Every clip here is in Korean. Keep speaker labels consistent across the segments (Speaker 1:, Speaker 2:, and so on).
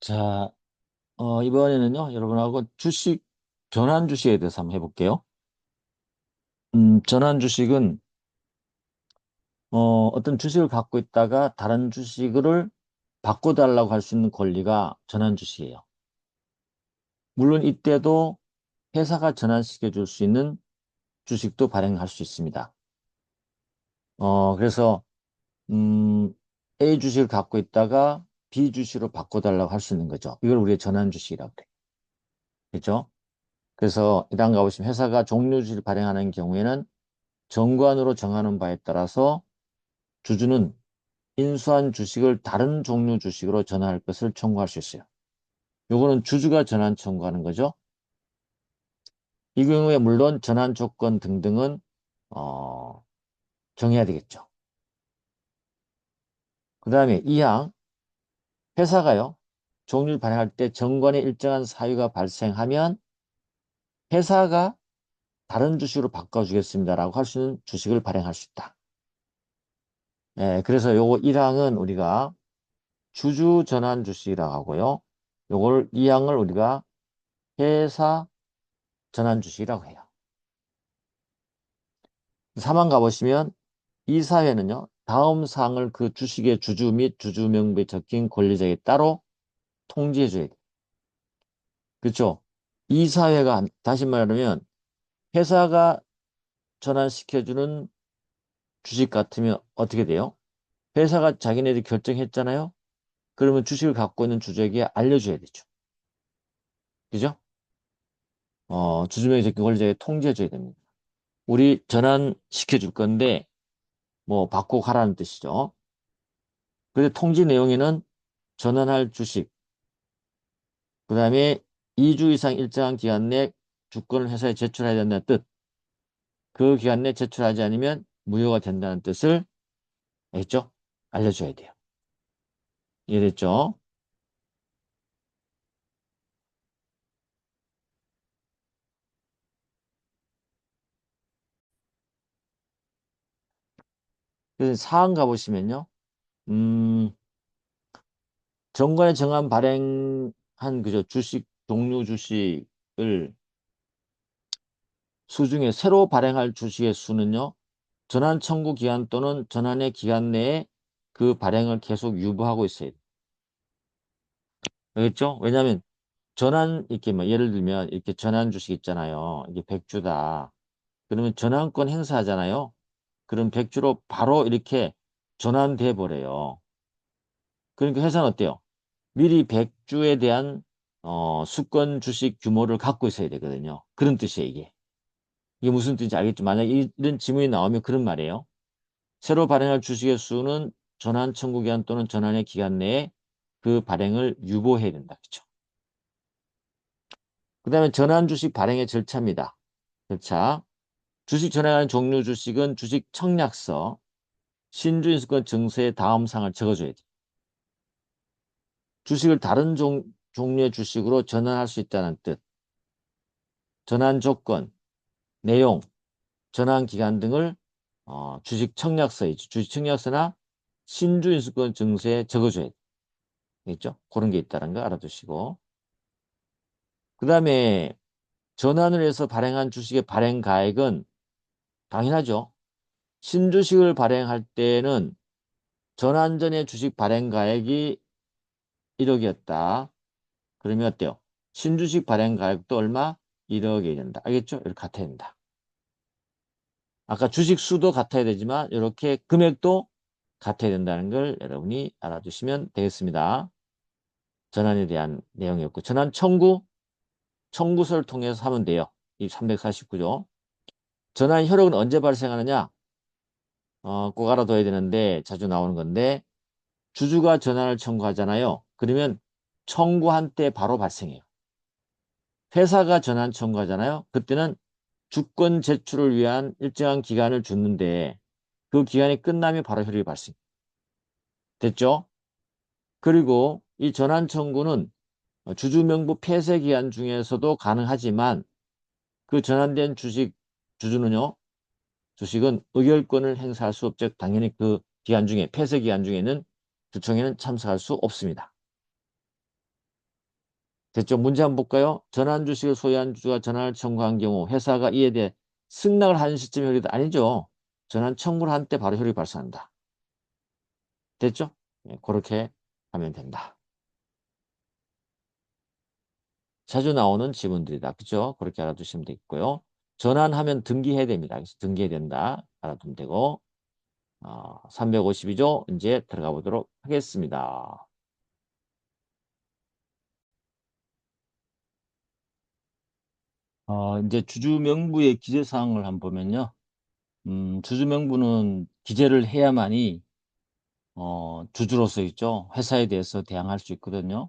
Speaker 1: 자, 이번에는요, 여러분하고 주식, 전환 주식에 대해서 한번 해볼게요. 전환 주식은, 어떤 주식을 갖고 있다가 다른 주식을 바꿔달라고 할 수 있는 권리가 전환 주식이에요. 물론 이때도 회사가 전환시켜 줄 수 있는 주식도 발행할 수 있습니다. 그래서, 음, A 주식을 갖고 있다가 B 주식으로 바꿔달라고 할 수 있는 거죠. 이걸 우리가 전환 주식이라고 그래요. 그렇죠? 그래서 이랑 가보시면 회사가 종료 주식을 발행하는 경우에는 정관으로 정하는 바에 따라서 주주는 인수한 주식을 다른 종류 주식으로 전환할 것을 청구할 수 있어요. 요거는 주주가 전환 청구하는 거죠. 이 경우에 물론 전환 조건 등등은 어, 정해야 되겠죠. 그 다음에 2항 회사가요. 종류를 발행할 때 정관에 일정한 사유가 발생하면 회사가 다른 주식으로 바꿔주겠습니다라고 할 수 있는 주식을 발행할 수 있다. 예, 그래서 요거 1항은 우리가 주주 전환 주식이라고 하고요. 요걸 2항을 우리가 회사 전환 주식이라고 해요. 3항 가보시면 이 사회는요. 다음 사항을 그 주식의 주주 및 주주 명부에 적힌 권리자에게 따로 통지해 줘야 돼요. 그렇죠? 이 사회가 다시 말하면 회사가 전환시켜주는 주식 같으면 어떻게 돼요? 회사가 자기네들이 결정했잖아요. 그러면 주식을 갖고 있는 주주에게 알려줘야 되죠. 그죠? 주주 명부에 적힌 권리자에게 통지해 줘야 됩니다. 우리 전환시켜 줄 건데 뭐 받고 가라는 뜻이죠. 그래서 통지 내용에는 전환할 주식, 그 다음에 2주 이상 일정한 기간 내 주권을 회사에 제출해야 된다는 뜻, 그 기간 내 제출하지 않으면 무효가 된다는 뜻을 알겠죠? 알려줘야 돼요. 이해됐죠? 그래서 사항 가보시면요. 음, 정관에 정한 발행한 그저 주식, 종류 주식을 수 중에 새로 발행할 주식의 수는요. 전환 청구 기간 또는 전환의 기간 내에 그 발행을 계속 유보하고 있어야 돼요. 알겠죠? 왜냐하면 전환 이렇게 뭐 예를 들면 이렇게 전환 주식 있잖아요. 이게 100주다. 그러면 전환권 행사하잖아요. 그럼 100주로 바로 이렇게 전환돼 버려요. 그러니까 회사는 어때요? 미리 100주에 대한 수권 주식 규모를 갖고 있어야 되거든요. 그런 뜻이에요, 이게. 이게 무슨 뜻인지 알겠죠? 만약에 이런 지문이 나오면 그런 말이에요. 새로 발행할 주식의 수는 전환 청구 기간 또는 전환의 기간 내에 그 발행을 유보해야 된다. 그렇죠? 그 다음에 전환 주식 발행의 절차입니다. 절차. 주식 전환하는 종류 주식은 주식 청약서, 신주인수권 증서에 다음 사항을 적어줘야 돼. 주식을 다른 종류의 주식으로 전환할 수 있다는 뜻, 전환 조건, 내용, 전환 기간 등을 주식 청약서에, 주식 청약서나 신주인수권 증서에 적어줘야 돼. 있죠? 그런 게 있다는 거 알아두시고. 그 다음에 전환을 해서 발행한 주식의 발행 가액은 당연하죠. 신주식을 발행할 때는 전환 전에 주식 발행 가액이 1억이었다. 그러면 어때요? 신주식 발행 가액도 얼마? 1억이 된다. 알겠죠? 이렇게 같아야 된다. 아까 주식 수도 같아야 되지만 이렇게 금액도 같아야 된다는 걸 여러분이 알아두시면 되겠습니다. 전환에 대한 내용이었고 전환 청구서를 통해서 하면 돼요. 이 349조. 전환 효력은 언제 발생하느냐? 꼭 알아둬야 되는데 자주 나오는 건데 주주가 전환을 청구하잖아요. 그러면 청구한 때 바로 발생해요. 회사가 전환 청구하잖아요. 그때는 주권 제출을 위한 일정한 기간을 줬는데 그 기간이 끝나면 바로 효력이 발생. 됐죠? 그리고 이 전환 청구는 주주 명부 폐쇄 기간 중에서도 가능하지만 그 전환된 주주는요. 주식은 의결권을 행사할 수 없죠. 당연히 그 기간 중에 폐쇄 기간 중에는 주총에는 참석할 수 없습니다. 됐죠? 문제 한번 볼까요? 전환 주식을 소유한 주주가 전환을 청구한 경우 회사가 이에 대해 승낙을 하는 시점이 효력이 아니죠. 전환 청구를 한 때 바로 효력이 발생한다. 됐죠? 예, 그렇게 하면 된다. 자주 나오는 지문들이다. 그죠? 그렇게 알아두시면 되겠고요. 전환하면 등기해야 됩니다. 그래서 등기해야 된다. 알아두면 되고. 352조 이제 들어가 보도록 하겠습니다. 이제 주주명부의 기재사항을 한번 보면요. 주주명부는 기재를 해야만이 주주로서 있죠. 회사에 대해서 대항할 수 있거든요.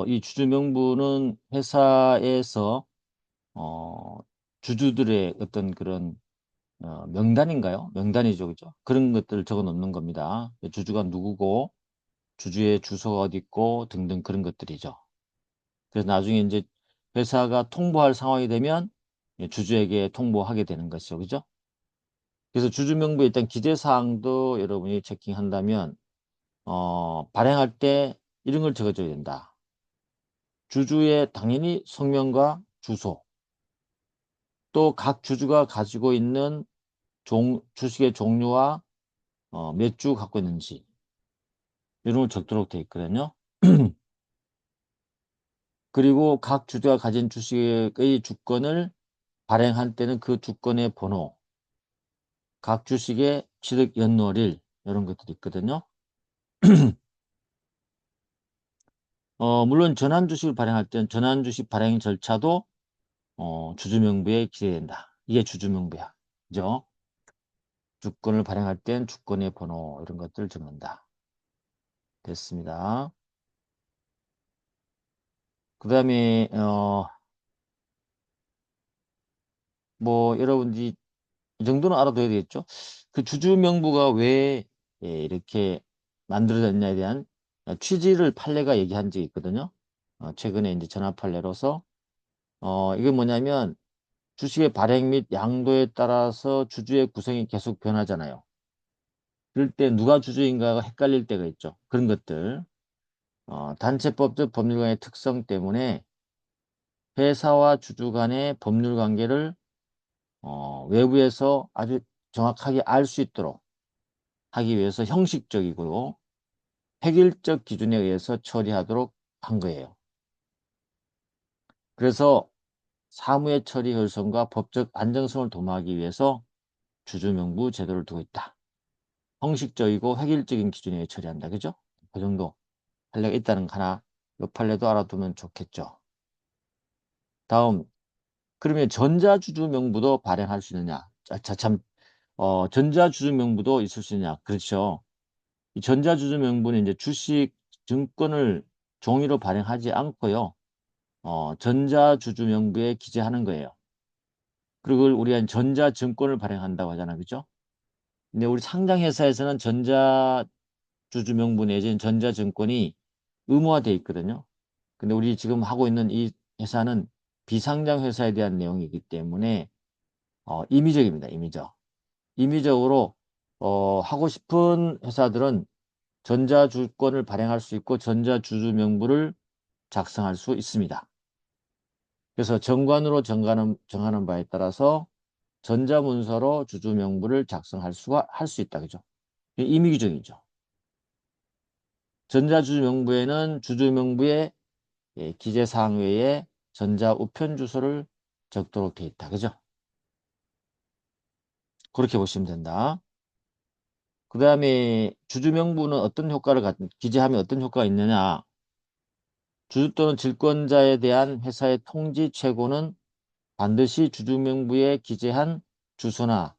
Speaker 1: 이 주주명부는 회사에서 어, 주주들의 어떤 그런 명단인가요? 명단이죠, 그죠? 그런 것들을 적어 놓는 겁니다. 주주가 누구고, 주주의 주소가 어디 있고 등등 그런 것들이죠. 그래서 나중에 이제 회사가 통보할 상황이 되면 주주에게 통보하게 되는 것이죠, 그죠? 그래서 주주명부에 일단 기재사항도 여러분이 체킹한다면 발행할 때 이런 걸 적어줘야 된다. 주주의 당연히 성명과 주소, 또 각 주주가 가지고 있는 주식의 종류와 몇 주 갖고 있는지 이런 걸 적도록 되어 있거든요. 그리고 각 주주가 가진 주식의 주권을 발행한 때는 그 주권의 번호, 각 주식의 취득 연료일 이런 것들이 있거든요. 물론 전환 주식을 발행할 때는 전환 주식 발행 절차도 주주명부에 기재된다. 이게 주주명부야. 그죠? 주권을 발행할 땐 주권의 번호 이런 것들을 적는다. 됐습니다. 그 다음에 뭐 여러분들이 이 정도는 알아둬야 되겠죠. 그 주주명부가 왜 이렇게 만들어졌냐에 대한 취지를 판례가 얘기한 적이 있거든요. 최근에 이제 전화 판례로서 이게 뭐냐면 주식의 발행 및 양도에 따라서 주주의 구성이 계속 변하잖아요. 그럴 때 누가 주주인가가 헷갈릴 때가 있죠. 그런 것들. 단체법적 법률관의 특성 때문에 회사와 주주 간의 법률 관계를 외부에서 아주 정확하게 알 수 있도록 하기 위해서 형식적이고 획일적 기준에 의해서 처리하도록 한 거예요. 그래서 사무의 처리 효율성과 법적 안정성을 도모하기 위해서 주주명부 제도를 두고 있다. 형식적이고 획일적인 기준에 의해 처리한다. 그죠? 그 정도 판례가 있다는 거 하나 이 판례도 알아두면 좋겠죠. 다음 그러면 전자주주명부도 발행할 수 있느냐? 참 전자주주명부도 있을 수 있느냐? 그렇죠. 이 전자주주명부는 이제 주식 증권을 종이로 발행하지 않고요. 전자주주명부에 기재하는 거예요. 그리고 그걸 우리가 전자증권을 발행한다고 하잖아요. 그죠? 근데 우리 상장회사에서는 전자주주명부 내지는 전자증권이 의무화되어 있거든요. 근데 우리 지금 하고 있는 이 회사는 비상장 회사에 대한 내용이기 때문에 임의적입니다. 임의적. 임의적으로 하고 싶은 회사들은 전자주권을 발행할 수 있고 전자주주명부를 작성할 수 있습니다. 그래서 정관으로 정하는 바에 따라서 전자문서로 주주명부를 작성할 수가 할 수 있다. 그죠? 임의규정이죠. 전자주주명부에는 주주명부의 기재사항 외에 전자우편 주소를 적도록 되어 있다. 그죠? 그렇게 보시면 된다. 그 다음에 주주명부는 어떤 효과를 기재하면 어떤 효과가 있느냐? 주주 또는 질권자에 대한 회사의 통지 최고는 반드시 주주명부에 기재한 주소나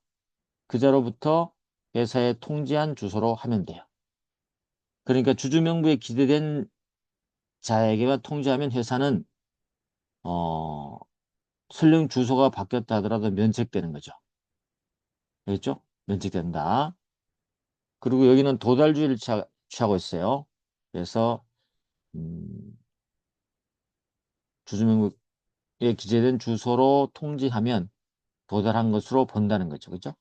Speaker 1: 그자로부터 회사에 통지한 주소로 하면 돼요. 그러니까 주주명부에 기재된 자에게만 통지하면 회사는 어, 설령 주소가 바뀌었다 하더라도 면책되는 거죠. 알겠죠? 면책된다. 그리고 여기는 도달주의를 취하고 있어요. 그래서 음, 주주명부에 기재된 주소로 통지하면 도달한 것으로 본다는 거죠. 그죠?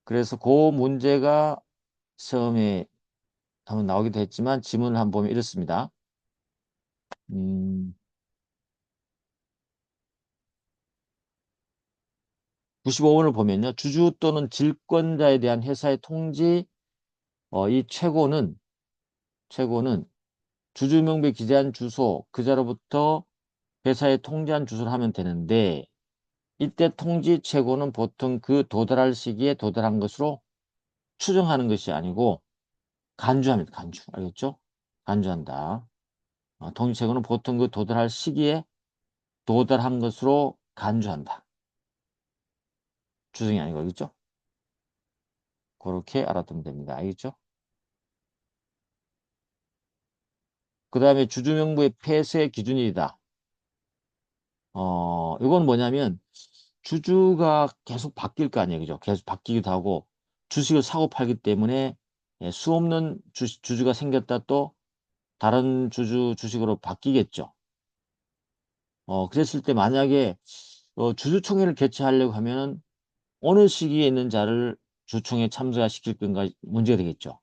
Speaker 1: 그래서 그 문제가 시험에 한번 나오기도 했지만 지문을 한번 보면 이렇습니다. 음, 95번을 보면요. 주주 또는 질권자에 대한 회사의 통지, 이 최고는 주주명부에 기재한 주소, 그자로부터 회사에 통지한 주소를 하면 되는데, 이때 통지 최고는 보통 그 도달할 시기에 도달한 것으로 추정하는 것이 아니고 간주합니다. 간주. 알겠죠? 간주한다. 통지 최고는 보통 그 도달할 시기에 도달한 것으로 간주한다. 추정이 아니고, 알겠죠? 그렇게 알아두면 됩니다. 알겠죠? 그 다음에 주주명부의 폐쇄 기준이다. 이건 뭐냐면 주주가 계속 바뀔 거 아니에요. 그죠? 계속 바뀌기도 하고 주식을 사고 팔기 때문에 수 없는 주주가 생겼다 또 다른 주식으로 바뀌겠죠. 그랬을 때 만약에 주주총회를 개최하려고 하면 어느 시기에 있는 자를 주총에 참석시킬 건가 문제가 되겠죠.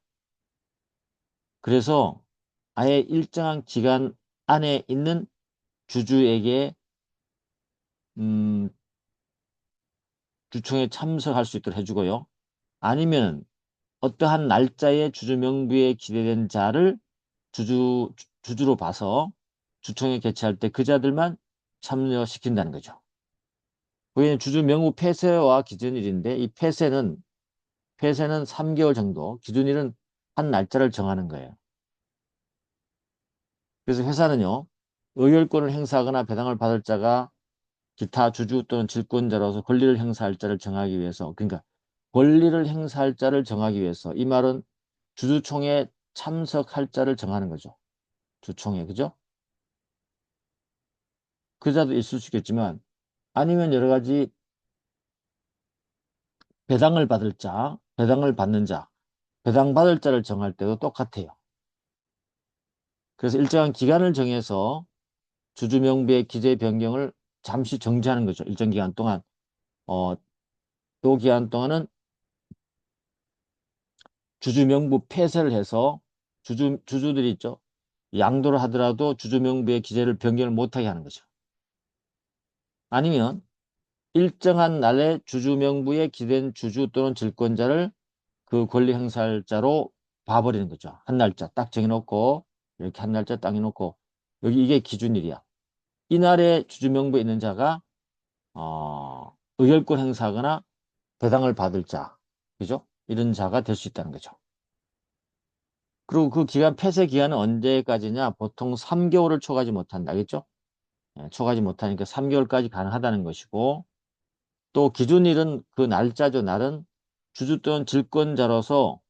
Speaker 1: 그래서 아예 일정한 기간 안에 있는 주주에게 음, 주총에 참석할 수 있도록 해주고요. 아니면 어떠한 날짜에 주주 명부에 기재된 자를 주주로 봐서 주총회 개최할 때 그 자들만 참여시킨다는 거죠. 그게 주주 명부 폐쇄와 기준일인데 이 폐쇄는 3개월 정도, 기준일은 한 날짜를 정하는 거예요. 그래서 회사는요, 의결권을 행사하거나 배당을 받을 자가 기타 주주 또는 질권자로서 권리를 행사할 자를 정하기 위해서, 그러니까 권리를 행사할 자를 정하기 위해서, 이 말은 주주총회에 참석할 자를 정하는 거죠. 주총회, 그죠? 그 자도 있을 수 있겠지만, 아니면 여러 가지 배당을 받을 자, 배당을 받는 자, 배당 받을 자를 정할 때도 똑같아요. 그래서 일정한 기간을 정해서 주주 명부의 기재 변경을 잠시 정지하는 거죠. 일정 기간 동안. 어, 요 기간 동안은 주주 명부 폐쇄를 해서 주주들이 있죠. 양도를 하더라도 주주 명부의 기재를 변경을 못하게 하는 거죠. 아니면 일정한 날에 주주 명부에 기댄 주주 또는 질권자를 그 권리 행사자로 봐버리는 거죠. 한 날짜 딱 정해놓고 이렇게 한 날짜 딱 해놓고 여기 이게 기준일이야. 이날에 주주 명부에 있는 자가 의결권 행사하거나 배당을 받을 자, 그죠? 이런 자가 될 수 있다는 거죠. 그리고 그 기간 폐쇄 기간은 언제까지냐? 보통 3개월을 초과하지 못한다. 알겠죠? 초과하지 못하니까 3개월까지 가능하다는 것이고 또 기준일은 그 날짜죠. 날은 주주 또는 질권자로서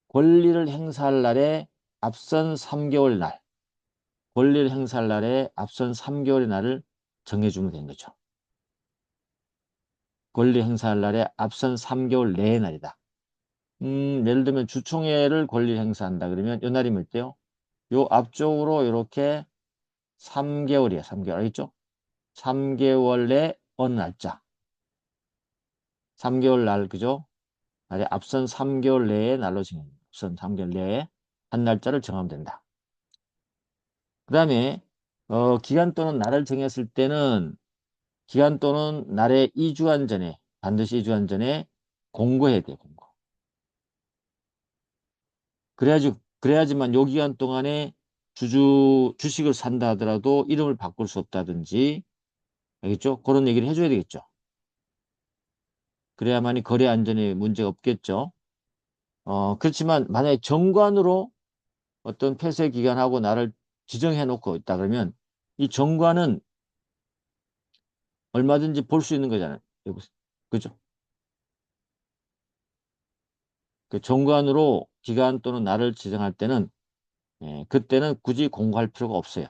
Speaker 1: 권리를 행사할 날에 앞선 3개월 날, 권리를 행사할 날에 앞선 3개월의 날을 정해주면 되는 거죠. 권리 행사할 날에 앞선 3개월 내의 날이다. 예를 들면 주총회를 권리 행사한다. 그러면 이 날이 몇 대요? 요 앞쪽으로 이렇게 3개월이야. 3개월. 알겠죠? 3개월 내 어느 날짜. 3개월 날, 그죠? 날에 앞선 3개월 내의 날로 정합니다. 앞선 3개월 내에 한 날짜를 정하면 된다. 그 다음에 기간 또는 날을 정했을 때는 기간 또는 날에 2주간 전에 반드시 2주간 전에 공고해야 돼요. 공고. 그래야지만 요 기간 동안에 주식을 산다 하더라도 이름을 바꿀 수 없다든지 알겠죠? 그런 얘기를 해줘야 되겠죠. 그래야만이 거래 안전에 문제가 없겠죠. 그렇지만 만약에 정관으로 어떤 폐쇄 기간하고 날을 지정해 놓고 있다 그러면 이 정관은 얼마든지 볼 수 있는 거잖아요. 그죠? 그 정관으로 기간 또는 날을 지정할 때는 그때는 굳이 공고할 필요가 없어요.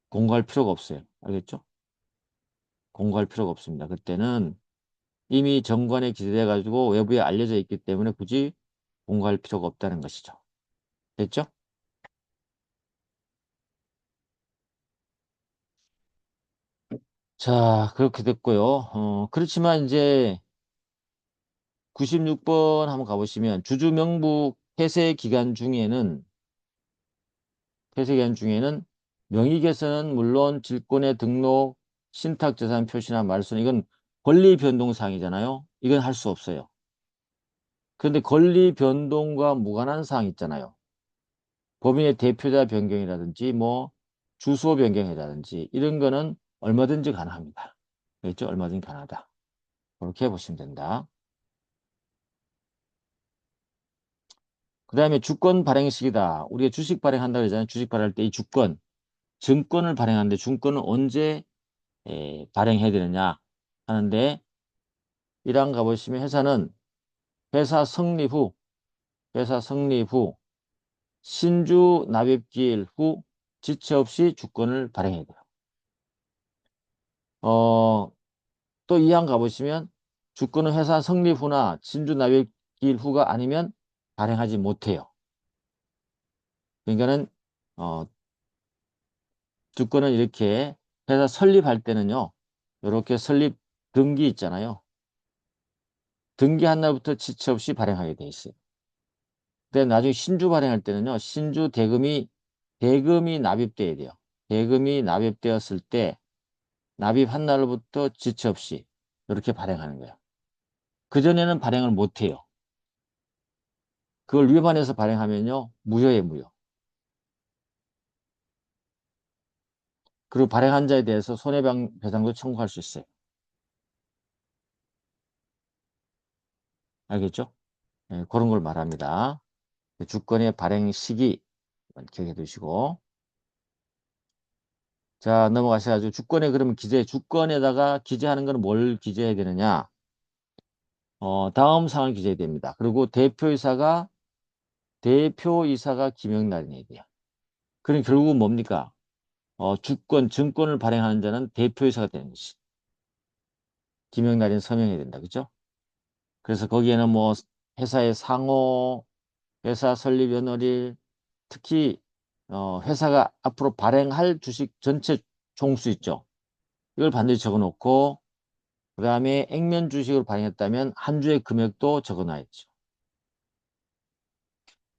Speaker 1: 공고할 필요가 없어요. 알겠죠? 공고할 필요가 없습니다. 그때는 이미 정관에 기재돼 가지고 외부에 알려져 있기 때문에 굳이 공고할 필요가 없다는 것이죠. 됐죠? 자, 그렇게 됐고요. 그렇지만 이제 96번 한번 가보시면 주주 명부 폐쇄 기간 중에는 폐쇄기간 중에는 명의개설은 물론 질권의 등록, 신탁재산 표시나 말소 이건 권리 변동사항이잖아요. 이건 할 수 없어요. 그런데 권리 변동과 무관한 사항 있잖아요. 법인의 대표자 변경이라든지 뭐 주소 변경이라든지 이런 거는 얼마든지 가능합니다. 그렇죠? 얼마든지 가능하다. 그렇게 보시면 된다. 그 다음에 주권 발행식이다. 우리가 주식 발행한다고 그러잖아요. 주식 발행할 때 이 주권, 증권을 발행하는데 증권은 언제 발행해야 되느냐 하는데 1항 가보시면 회사 성립 후, 회사 성립 후 신주 납입기일 후 지체 없이 주권을 발행해야 돼요. 또 2항 가보시면 주권은 회사 성립 후나 신주 납입기일 후가 아니면 발행하지 못해요. 그러니까는 주권은 이렇게 회사 설립할 때는요. 이렇게 설립 등기 있잖아요. 등기한 날부터 지체 없이 발행하게 돼 있어요. 근데 나중에 신주 발행할 때는요. 신주 대금이 납입돼야 돼요. 대금이 납입되었을 때 납입한 날부터 지체 없이 이렇게 발행하는 거예요. 그전에는 발행을 못 해요. 그걸 위반해서 발행하면요. 무효예요, 무효. 그리고 발행한 자에 대해서 손해배상도 청구할 수 있어요. 알겠죠? 네, 그런 걸 말합니다. 주권의 발행 시기 기억해 두시고. 자, 넘어가셔가지고 주권에 그러면 주권에다가 기재하는 거는 뭘 기재해야 되느냐? 다음 사항을 기재해야 됩니다. 그리고 대표이사가 기명날인해야 돼요. 그럼 결국은 뭡니까? 증권을 발행하는 자는 대표이사가 되는 것이. 기명날인 서명해야 된다. 그죠? 그래서 거기에는 뭐 회사의 상호, 회사 설립 연월일, 특히 회사가 앞으로 발행할 주식 전체 종수 있죠. 이걸 반드시 적어놓고 그 다음에 액면 주식을 발행했다면 한 주의 금액도 적어놔야죠.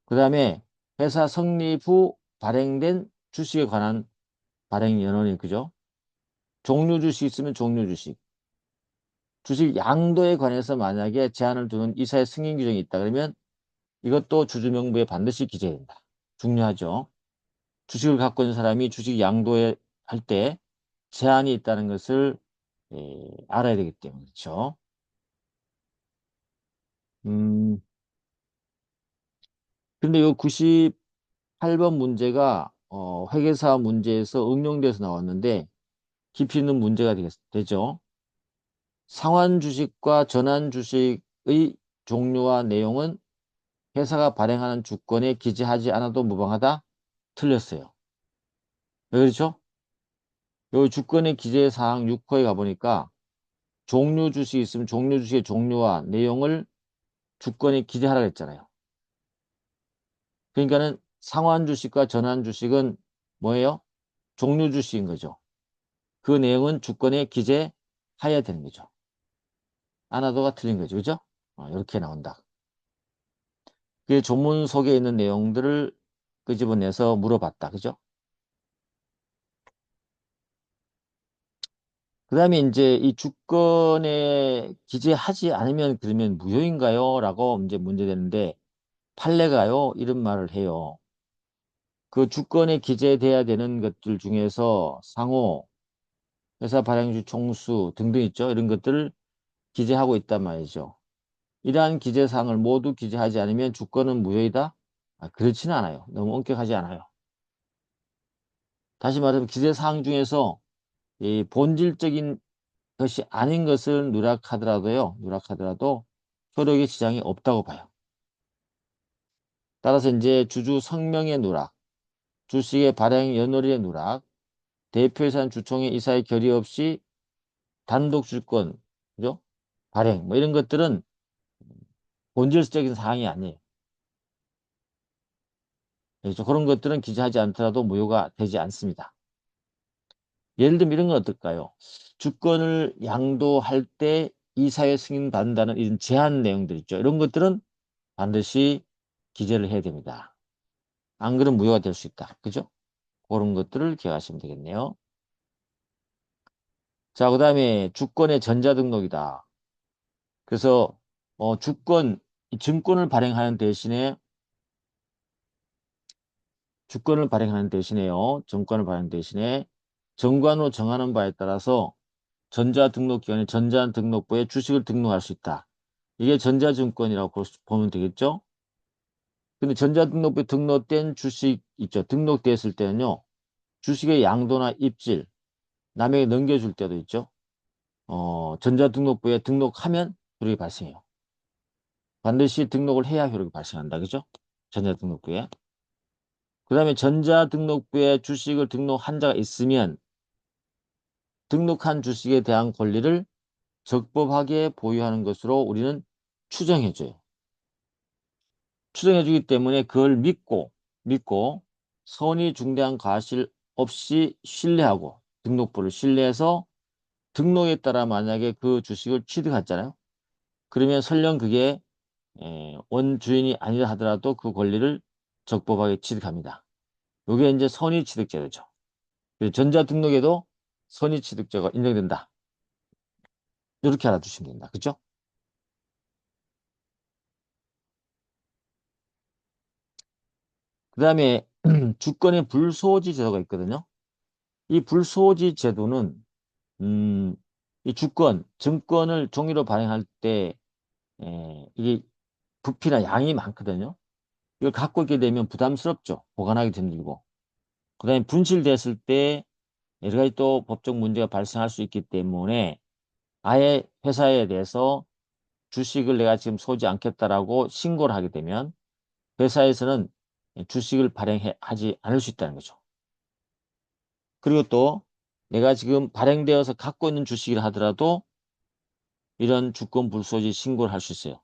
Speaker 1: 그 다음에 회사 성립 후 발행된 주식에 관한 발행 연원이 그죠? 종류 주식 있으면 종류 주식. 주식 양도에 관해서 만약에 제한을 두는 이사의 승인 규정이 있다 그러면 이것도 주주명부에 반드시 기재해야 된다. 중요하죠. 주식을 갖고 있는 사람이 주식 양도에 할 때 제한이 있다는 것을 알아야 되기 때문에 그렇죠. 음, 근데 이 98번 문제가 회계사 문제에서 응용돼서 나왔는데 깊이 있는 문제가 되죠. 상환 주식과 전환 주식의 종류와 내용은 회사가 발행하는 주권에 기재하지 않아도 무방하다? 틀렸어요. 왜 그렇죠? 요 주권의 기재 사항 6호에 가보니까 종류 주식이 있으면 종류 주식의 종류와 내용을 주권에 기재하라고 했잖아요. 그러니까는 상환 주식과 전환 주식은 뭐예요? 종류 주식인 거죠. 그 내용은 주권에 기재해야 되는 거죠. 아나도가 틀린 거죠. 그죠? 이렇게 나온다. 그 조문 속에 있는 내용들을 끄집어내서 물어봤다. 그죠? 그 다음에 이제 이 주권에 기재하지 않으면 그러면 무효인가요? 라고 이제 문제되는데 판례가요 이런 말을 해요. 그 주권에 기재돼야 되는 것들 중에서 상호, 회사 발행주 총수 등등 있죠. 이런 것들을 기재하고 있단 말이죠. 이러한 기재사항을 모두 기재하지 않으면 주권은 무효이다? 그렇지는 않아요. 너무 엄격하지 않아요. 다시 말하면 기재사항 중에서 이 본질적인 것이 아닌 것을 누락하더라도 효력의 지장이 없다고 봐요. 따라서 이제 주주 성명의 누락, 주식의 발행 연월일의 누락, 대표이사는 주총의 이사의 결의 없이 단독 주권, 그죠? 발행, 뭐 이런 것들은 본질적인 사항이 아니에요. 그래서 그런 것들은 기재하지 않더라도 무효가 되지 않습니다. 예를 들면 이런 건 어떨까요? 주권을 양도할 때 이사의 승인 받는다는 이런 제한 내용들 있죠. 이런 것들은 반드시 기재를 해야 됩니다. 안 그러면 무효가 될 수 있다. 그죠? 그런 것들을 기억하시면 되겠네요. 자, 그 다음에 주권의 전자등록이다. 그래서 주권, 이 증권을 발행하는 대신에 주권을 발행하는 대신에요. 정권을 발행 대신에 정관으로 정하는 바에 따라서 전자등록기관의 전자등록부에 주식을 등록할 수 있다. 이게 전자증권이라고 보면 되겠죠? 근데 전자등록부에 등록된 주식 있죠. 등록됐을 때는요. 주식의 양도나 입질, 남에게 넘겨줄 때도 있죠. 전자등록부에 등록하면 효력이 발생해요. 반드시 등록을 해야 효력이 발생한다. 그죠? 전자등록부에. 그 다음에 전자등록부에 주식을 등록한 자가 있으면 등록한 주식에 대한 권리를 적법하게 보유하는 것으로 우리는 추정해줘요. 추정해주기 때문에 그걸 믿고 선의 중대한 과실 없이 신뢰하고 등록부를 신뢰해서 등록에 따라 만약에 그 주식을 취득했잖아요. 그러면 설령 그게 원주인이 아니라 하더라도 그 권리를 적법하게 취득합니다. 이게 이제 선의취득제도죠. 전자등록에도 선의취득제가 인정된다. 이렇게 알아두시면 된다. 그죠? 그 다음에 주권의 불소지 제도가 있거든요. 이 불소지 제도는 음, 이 주권, 증권을 종이로 발행할 때 이게 부피나 양이 많거든요. 이걸 갖고 있게 되면 부담스럽죠. 보관하기 힘들고. 그 다음에 분실됐을 때 여러 가지 또 법적 문제가 발생할 수 있기 때문에 아예 회사에 대해서 주식을 내가 지금 소지 않겠다라고 신고를 하게 되면 회사에서는 주식을 발행하지 않을 수 있다는 거죠. 그리고 또 내가 지금 발행되어서 갖고 있는 주식이라 하더라도 이런 주권 불소지 신고를 할 수 있어요.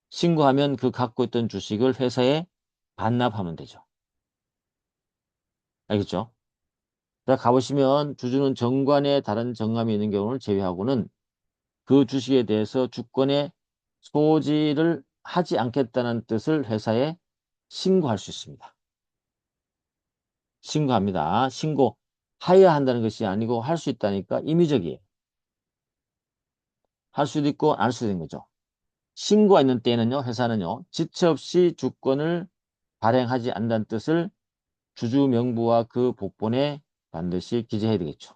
Speaker 1: 신고하면 그 갖고 있던 주식을 회사에 반납하면 되죠. 알겠죠? 자, 가보시면 주주는 정관에 다른 정함이 있는 경우를 제외하고는 그 주식에 대해서 주권의 소지를 하지 않겠다는 뜻을 회사에 신고할 수 있습니다. 신고합니다. 신고하여야 한다는 것이 아니고 할 수 있다니까 임의적이에요. 할 수도 있고 안 할 수도 있는 거죠. 신고가 있는 때에는요, 회사는요, 지체 없이 주권을 발행하지 않는다는 뜻을 주주 명부와 그 복본에 반드시 기재해야 되겠죠.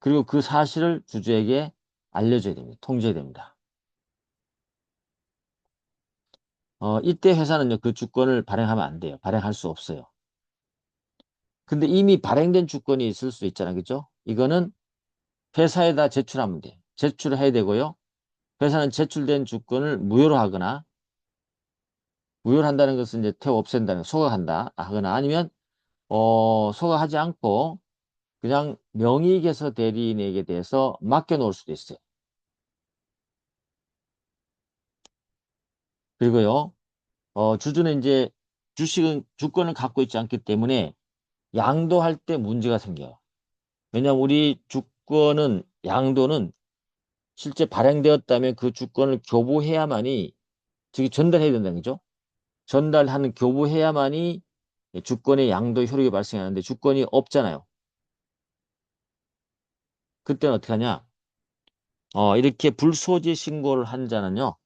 Speaker 1: 그리고 그 사실을 주주에게 알려줘야 됩니다. 통지해야 됩니다. 이때 회사는요, 그 주권을 발행하면 안 돼요. 발행할 수 없어요. 근데 이미 발행된 주권이 있을 수 있잖아요. 그죠? 이거는 회사에다 제출하면 돼요. 제출을 해야 되고요. 회사는 제출된 주권을 무효로 하거나, 무효로 한다는 것은 이제 태워 없앤다는, 소각한다 하거나 아니면, 소각하지 않고 그냥 명의개서 대리인에게 대해서 맡겨놓을 수도 있어요. 그리고요, 주주는 이제 주권을 갖고 있지 않기 때문에 양도할 때 문제가 생겨요. 왜냐하면 우리 주권은, 양도는 실제 발행되었다면 그 주권을 교부해야만이, 즉 전달해야 된다는 거죠. 전달하는, 교부해야만이 주권의 양도 효력이 발생하는데 주권이 없잖아요. 그때는 어떻게 하냐? 이렇게 불소지 신고를 한 자는요,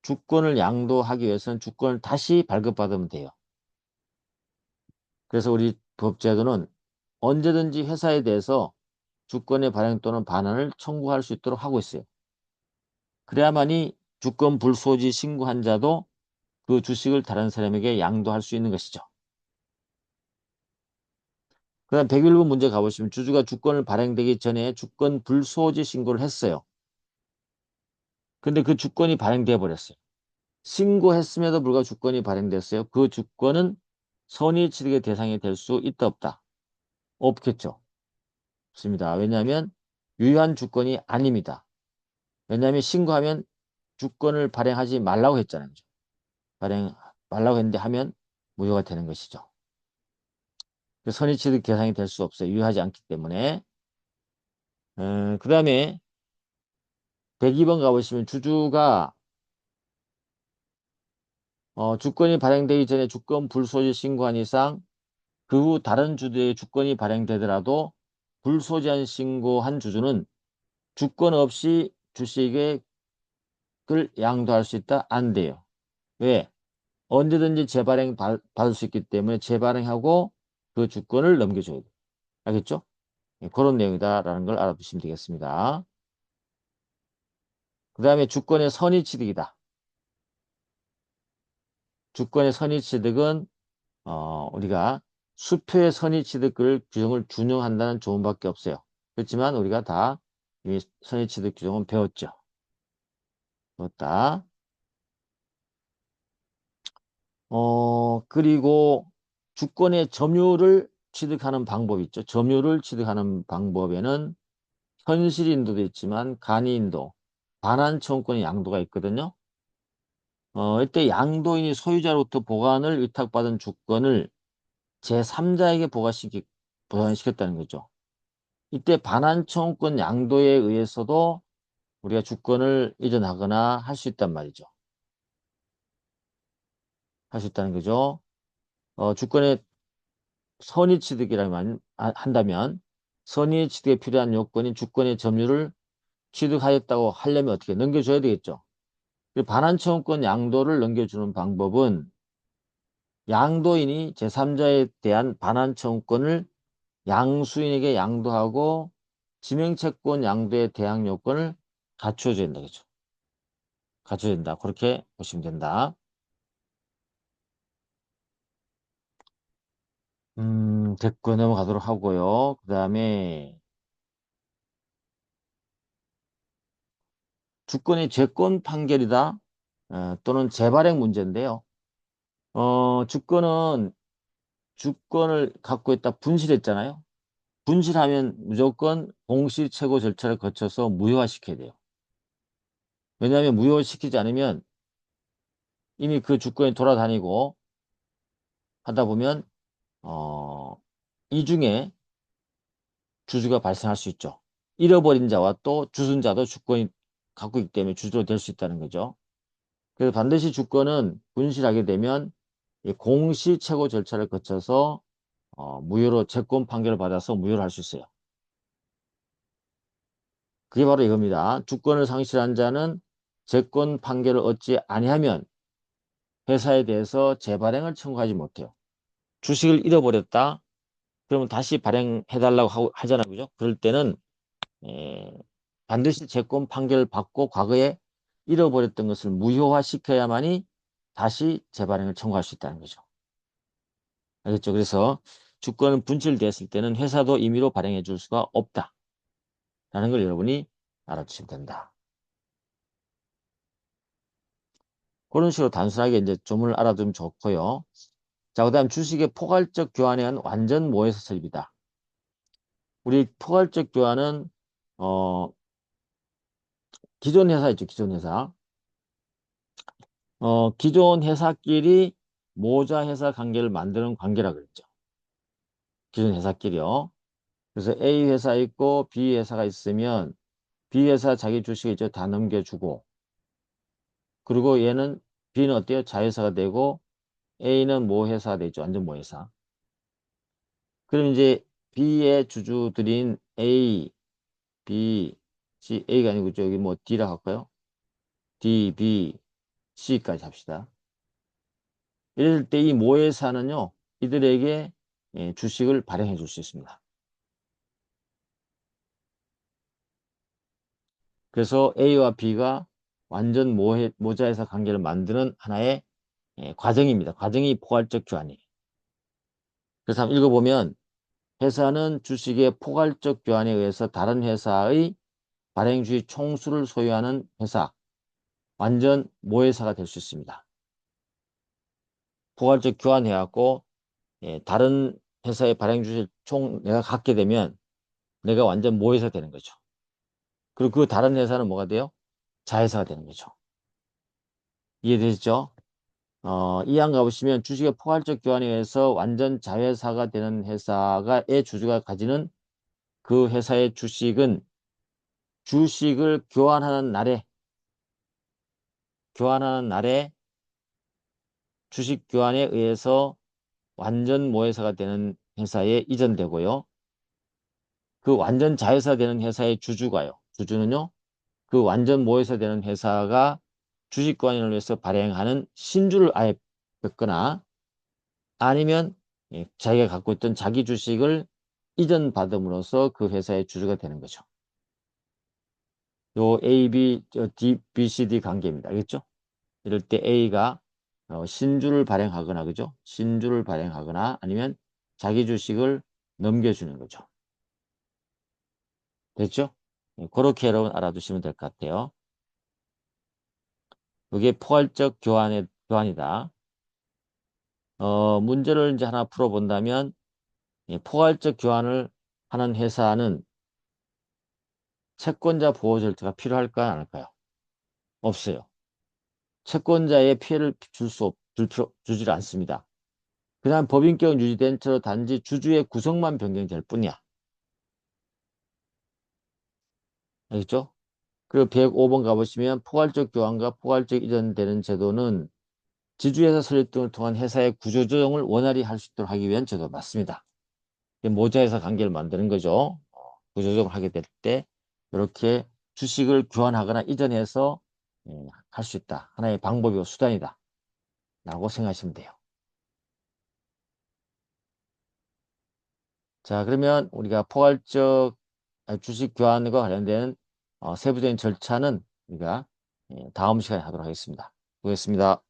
Speaker 1: 주권을 양도하기 위해서는 주권을 다시 발급받으면 돼요. 그래서 우리 법제도는 언제든지 회사에 대해서 주권의 발행 또는 반환을 청구할 수 있도록 하고 있어요. 그래야만이 주권 불소지 신고한 자도 그 주식을 다른 사람에게 양도할 수 있는 것이죠. 그 다음 101번 문제 가보시면 주주가 주권을 발행되기 전에 주권 불소지 신고를 했어요. 근데 그 주권이 발행돼 버렸어요. 신고했음에도 불구하고 주권이 발행됐어요. 그 주권은 선의취득의 대상이 될 수 있다 없다? 없겠죠. 없습니다. 왜냐하면 유효한 주권이 아닙니다. 왜냐하면 신고하면 주권을 발행하지 말라고 했잖아요. 발행 말라고 했는데 하면 무효가 되는 것이죠. 선의취득 대상이 될 수 없어요. 유효하지 않기 때문에. 그 다음에 102번 가보시면 주주가 주권이 발행되기 전에 주권 불소지 신고한 이상 그 후 다른 주주의 주권이 발행되더라도 불소지한 신고한 주주는 주권 없이 주식을 양도할 수 있다? 안 돼요. 왜? 언제든지 재발행 받을 수 있기 때문에 재발행하고 그 주권을 넘겨줘야 돼요. 알겠죠? 예, 그런 내용이다라는 걸 알아두시면 되겠습니다. 그 다음에 주권의 선의취득이다. 주권의 선의취득은 우리가 수표의 선의취득을 규정을 준용한다는 조문밖에 없어요. 그렇지만 우리가 다 이 선의취득 규정은 배웠죠. 배웠다. 그리고 주권의 점유를 취득하는 방법이 있죠. 점유를 취득하는 방법에는 현실인도도 있지만 간이인도, 반환청구권의 양도가 있거든요. 이때 양도인이 소유자로부터 보관을 위탁받은 주권을 제3자에게 보관시켰다는 거죠. 이때 반환청구권 양도에 의해서도 우리가 주권을 이전하거나 할 수 있단 말이죠. 할 수 있다는 거죠. 주권의 선의취득이라면 한다면 선의취득에 필요한 요건인 주권의 점유를 취득하였다고 하려면 어떻게 넘겨줘야 되겠죠. 반환청구권 양도를 넘겨주는 방법은 양도인이 제3자에 대한 반환청구권을 양수인에게 양도하고 지명채권 양도의 대항 요건을 갖춰줘야 된다. 그죠? 갖춰야 된다. 그렇게 보시면 된다. 됐고 넘어가도록 하고요. 그 다음에 주권이 재권 판결이다. 또는 재발행 문제인데요. 주권을 갖고 있다 분실했잖아요. 분실하면 무조건 공시 최고 절차를 거쳐서 무효화시켜야 돼요. 왜냐하면 무효시키지 않으면 이미 그 주권이 돌아다니고 하다 보면 이 중에 주주가 발생할 수 있죠. 잃어버린 자와 또 주순자도 주권이 갖고 있기 때문에 주주로 될 수 있다는 거죠. 그래서 반드시 주권은 분실하게 되면 이 공시 최고 절차를 거쳐서 무효로 채권 판결을 받아서 무효로 할 수 있어요. 그게 바로 이겁니다. 주권을 상실한 자는 채권 판결을 얻지 아니하면 회사에 대해서 재발행을 청구하지 못해요. 주식을 잃어버렸다. 그러면 다시 발행해달라고 하잖아요. 그죠? 그럴 때는 에, 반드시 채권 판결을 받고 과거에 잃어버렸던 것을 무효화시켜야만이 다시 재발행을 청구할 수 있다는 거죠. 알겠죠? 그래서 주권은 분실됐을 때는 회사도 임의로 발행해 줄 수가 없다. 라는 걸 여러분이 알아두시면 된다. 그런 식으로 단순하게 이제 조문을 알아두면 좋고요. 자, 그 다음 주식의 포괄적 교환에 의한 완전 모해사 설비다. 우리 포괄적 교환은, 어, 기존 회사 있죠, 기존 회사. 기존 회사끼리 모자 회사 관계를 만드는 관계라 그랬죠. 기존 회사끼리요. 그래서 A 회사 있고 B 회사가 있으면 B 회사 자기 주식 이제 다 넘겨주고, 그리고 얘는 B는 어때요? 자회사가 되고 A는 모회사가 되죠. 완전 모회사. 그럼 이제 B의 주주들인 A, B, C, A가 아니고 저기 뭐 D라 할까요? D, B, C까지 합시다. 이럴 때 이 모회사는요, 이들에게 주식을 발행해 줄 수 있습니다. 그래서 A와 B가 완전 모자회사 관계를 만드는 하나의 과정입니다. 과정이 포괄적 교환이에요. 그래서 한번 읽어보면 회사는 주식의 포괄적 교환에 의해서 다른 회사의 발행주의 총수를 소유하는 회사, 완전 모회사가 될 수 있습니다. 포괄적 교환해갖고 다른 회사의 발행주식 총 내가 갖게 되면 내가 완전 모회사 되는 거죠. 그리고 그 다른 회사는 뭐가 돼요? 자회사가 되는 거죠. 이해되시죠? 이항 가보시면 주식의 포괄적 교환에 의해서 완전 자회사가 되는 회사의 주주가 가지는 그 회사의 주식을 교환하는 날에 주식 교환에 의해서 완전 모회사가 되는 회사에 이전되고요. 그 완전 자회사 되는 회사의 주주가요. 주주는요. 그 완전 모회사 되는 회사가 주식 교환을 위해서 발행하는 신주를 아예 뺏거나 아니면 자기가 갖고 있던 자기 주식을 이전받음으로써 그 회사의 주주가 되는 거죠. 요 A, B, D, B, C, D 관계입니다. 알겠죠? 이럴 때 A가 신주를 발행하거나, 그죠? 신주를 발행하거나 아니면 자기 주식을 넘겨주는 거죠. 됐죠? 그렇게 여러분 알아두시면 될 것 같아요. 이게 포괄적 교환이다. 문제를 이제 하나 풀어본다면, 포괄적 교환을 하는 회사는 채권자 보호 절차가 필요할까요? 안 할까요? 없어요. 채권자의 피해를 주지를 않습니다. 그냥 법인격 유지된 채로 단지 주주의 구성만 변경될 뿐이야. 알겠죠? 그리고 105번 가보시면 포괄적 교환과 포괄적 이전되는 제도는 지주회사 설립 등을 통한 회사의 구조조정을 원활히 할 수 있도록 하기 위한 제도 맞습니다. 모자회사 관계를 만드는 거죠. 구조조정을 하게 될 때 이렇게 주식을 교환하거나 이전해서 할 수 있다. 하나의 방법이고 수단이다. 라고 생각하시면 돼요. 자, 그러면 우리가 포괄적 주식 교환과 관련된 세부적인 절차는 우리가 다음 시간에 하도록 하겠습니다. 수고했습니다.